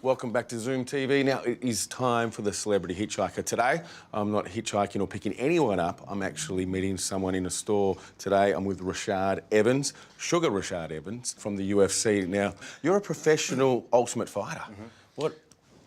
Welcome back to Zoom TV. Now, it is time for the Celebrity Hitchhiker. Today, I'm not hitchhiking or picking anyone up. I'm actually meeting someone in a store today. I'm with Rashad Evans, Sugar Rashad Evans, from the UFC. Now, you're a professional ultimate fighter. What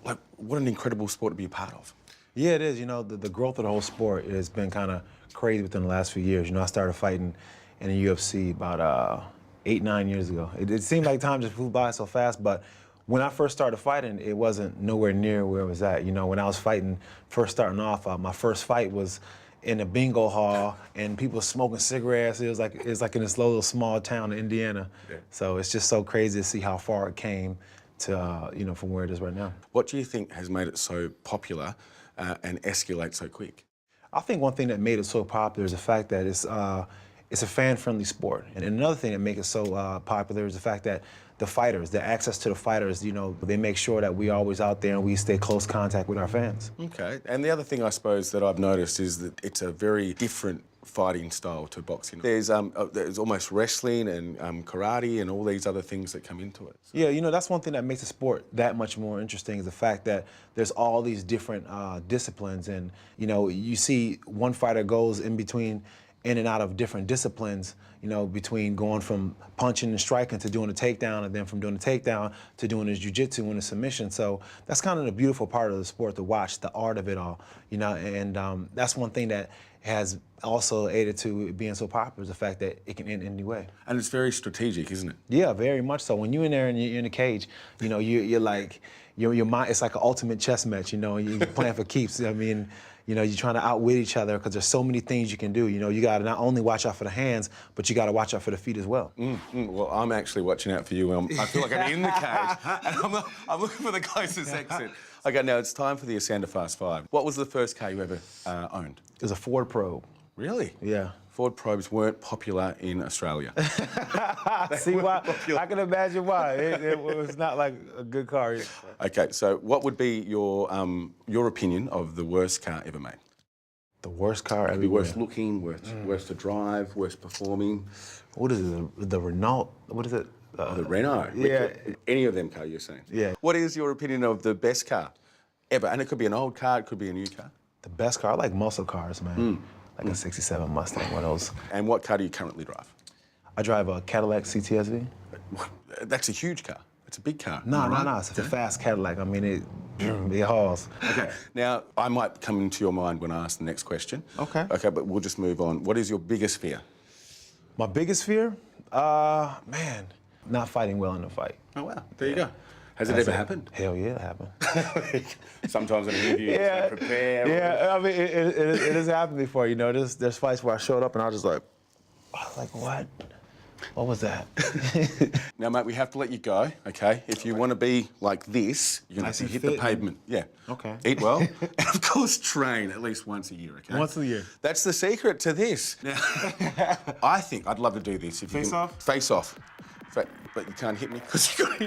an incredible sport to be a part of. Yeah, it is. You know, the growth of the whole sport has been kind of crazy within the last few years. You know, I started fighting in the UFC about 8, 9 years ago. It seemed like time just flew by so fast, but when I first started fighting, it wasn't nowhere near where it was at. You know, when I was fighting, first starting off, my first fight was in a bingo hall and people smoking cigarettes. It was like in this little small town in Indiana. Yeah. So it's just so crazy to see how far it came to, you know, from where it is right now. What do you think has made it so popular and escalate so quick? I think one thing that made it so popular is the fact that it's a fan-friendly sport. And another thing that makes it so popular is the fact that the fighters, the access to the fighters, you know, they make sure that we're always out there and we stay close contact with our fans. Okay. And the other thing I suppose that I've noticed is that it's a very different fighting style to boxing. There's almost wrestling and karate and all these other things that come into it. So. Yeah, you know, that's one thing that makes the sport that much more interesting is the fact that there's all these different disciplines, and, you know, you see one fighter goes in and out of different disciplines, you know, between going from punching and striking to doing a takedown, and then from doing a takedown to doing his jiu-jitsu and a submission. So that's kind of the beautiful part of the sport to watch, the art of it all, you know, and that's one thing that has also aided to it being so popular is the fact that it can end any way. And it's very strategic, isn't it? Yeah, very much so. When you're in there and you're in the cage, you know, you're like, your mind, it's like an ultimate chess match, you know, you're playing for keeps. I mean, you know, you're trying to outwit each other because there's so many things you can do. You know, you got to not only watch out for the hands, but you got to watch out for the feet as well. Well, I'm actually watching out for you. I feel like I'm in the cage, and I'm looking for the closest exit. Okay, now it's time for the Esanda Fast Five. What was the first car you ever owned? It was a Ford Probe. Really? Yeah. Ford Probes weren't popular in Australia. See why? I can imagine why. It was not like a good car either. Okay, so what would be your opinion of the worst car ever made? The worst car ever made? Worst looking, worst to drive, worst performing. What is it? The Renault? What is it? The Renault. Yeah. Any of them car you're saying? Yeah. What is your opinion of the best car ever? And it could be an old car, it could be a new car. The best car? I like muscle cars, man. Like a 67 Mustang, one of those. And what car do you currently drive? I drive a Cadillac CTSV. That's a huge car. It's a big car. No, it's a fast Cadillac. I mean, it hauls. Okay, now, I might come into your mind when I ask the next question. Okay. Okay, but we'll just move on. What is your biggest fear? My biggest fear? Man, not fighting well in a fight. Oh, wow. There you go. Has it ever happened? Hell yeah, it happened. Sometimes in an interview, you prepare. Yeah, I mean, it has happened before, you know. There's fights where I showed up and I was like, what? What was that? Now, mate, we have to let you go, okay? If you want to be like this, you're going to have to hit the pavement. Yeah. Okay. Eat well. And, of course, train at least once a year, okay? Once a year. That's the secret to this. Now, I think I'd love to do this. If Face you can, off? Face off. But you can't hit me because you got